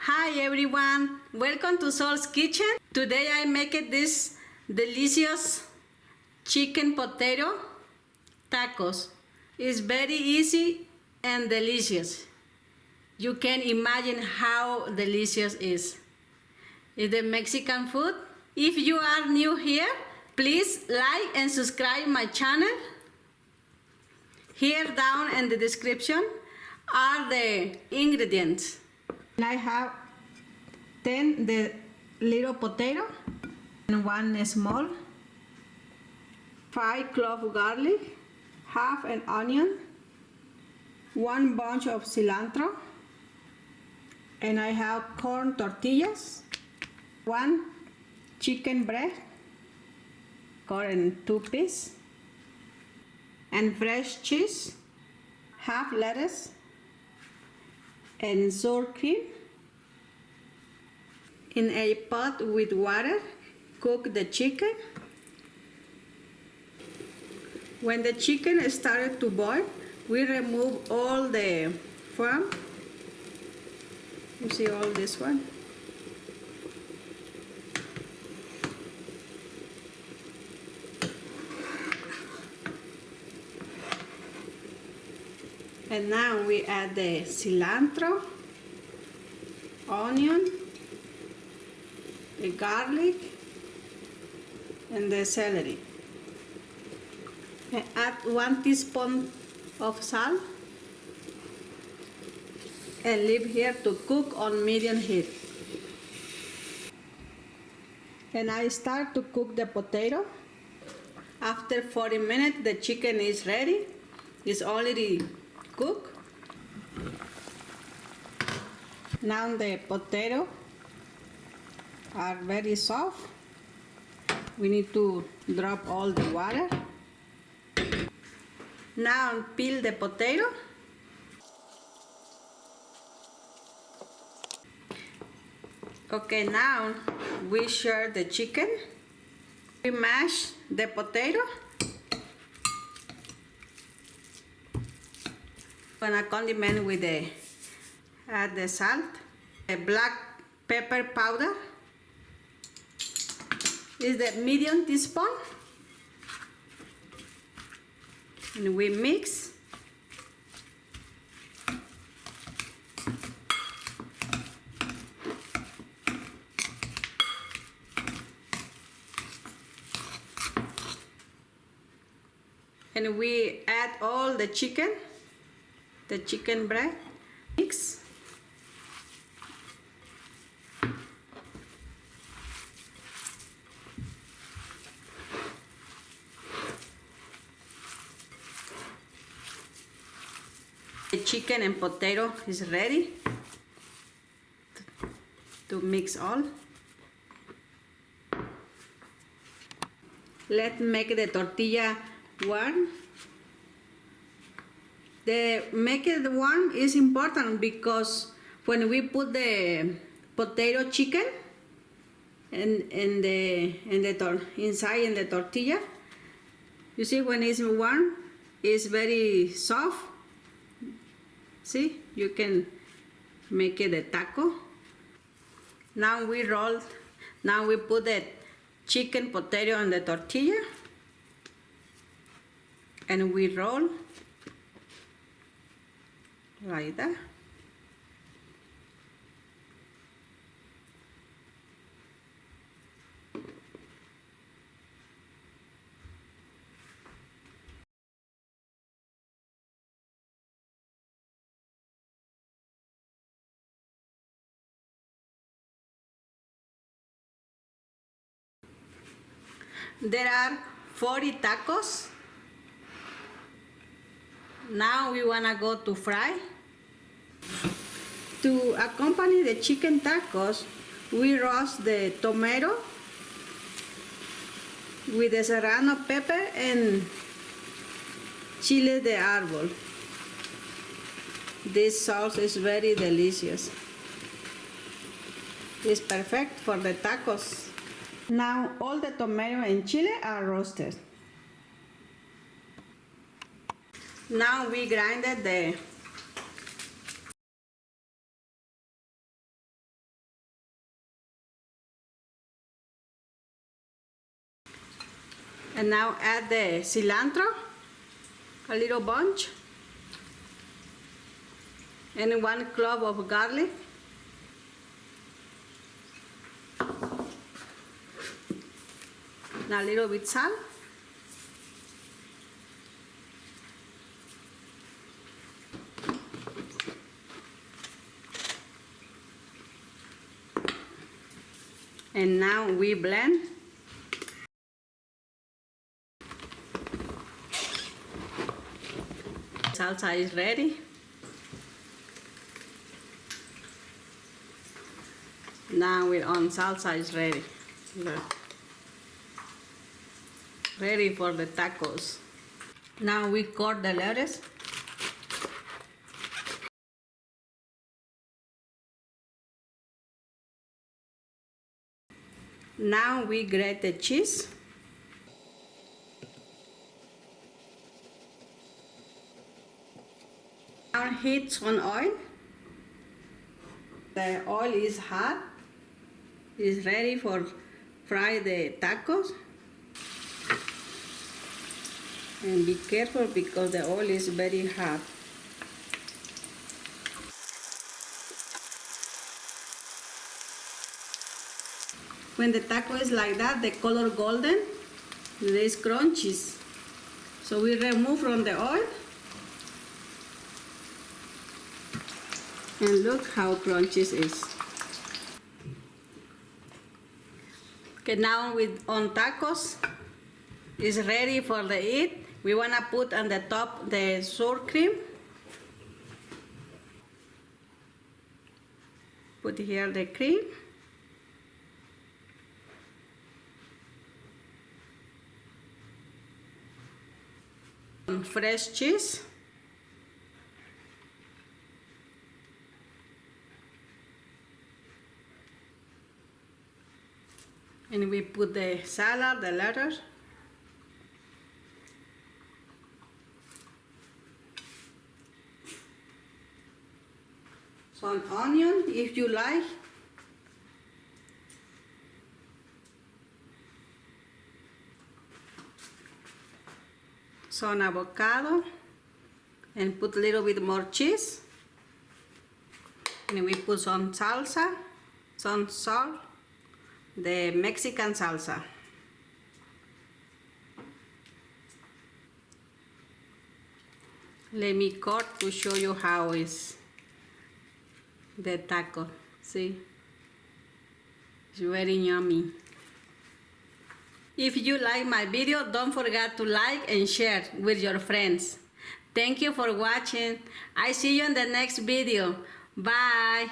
Hi everyone, welcome to Sol's Kitchen. Today I make this delicious chicken potato tacos. It's very easy and delicious. You can imagine how delicious it is. It's the Mexican food. If you are new here, please like and subscribe my channel. Here down in the description are the ingredients. I have 10 the little potato and 1 small, 5 cloves of garlic, half an onion, 1 bunch of cilantro, and I have corn tortillas, 1 chicken breast, cut in 2 pieces, and fresh cheese, half lettuce, and sour cream. In a pot with water, cook the chicken. When the chicken started to boil, we remove all the foam. You see all this one? And now we add the cilantro, onion, the garlic, and the celery. And add 1 teaspoon of salt and leave here to cook on medium heat. And I start to cook the potato. After 40 minutes, the chicken is ready. It's already cooked. Now the potato are very soft. We need to drop all the water. Now peel the potato. Okay, now we share the chicken. We mash the potato. Gonna condiment with add the salt, the black pepper powder. Is the medium teaspoon, and we mix. And we add all the chicken breast, mix. The chicken and potato is ready to mix all. Let's make the tortilla warm. The make it warm is important because when we put the potato chicken inside in the tortilla, you see when it's warm, it's very soft. See, you can make it a taco. Now we put the chicken, potato on the tortilla, and we roll like that. There are 40 tacos. Now we wanna go to fry. To accompany the chicken tacos, we roast the tomato with the serrano pepper and chile de árbol. This sauce is very delicious. It's perfect for the tacos. Now all the tomato and chile are roasted. Now we grinded the And now add the cilantro, a little bunch, and 1 clove of garlic. Now a little bit salt. And now we blend. Salsa is ready. Now we're on salsa is ready. Look. Ready for the tacos. Now we cut the lettuce. Now we grate the cheese. Now heat some oil. The oil is hot. It's ready for fry the tacos. And be careful because the oil is very hot. When the taco is like that, the color golden, there is crunchies. So we remove from the oil. And look how crunchy it is. Okay, now on tacos is ready for the eat. We wanna put on the top the sour cream. Put here the cream. Fresh cheese. And we put the salad, the lettuce. Some onion if you like. Some avocado. And put a little bit more cheese. And we put some salsa, some salt, the Mexican salsa. Let me cut to show you how is the taco. See, it's very yummy. If you like my video, don't forget to like and share with your friends. Thank you for watching. I see you in the next video. Bye.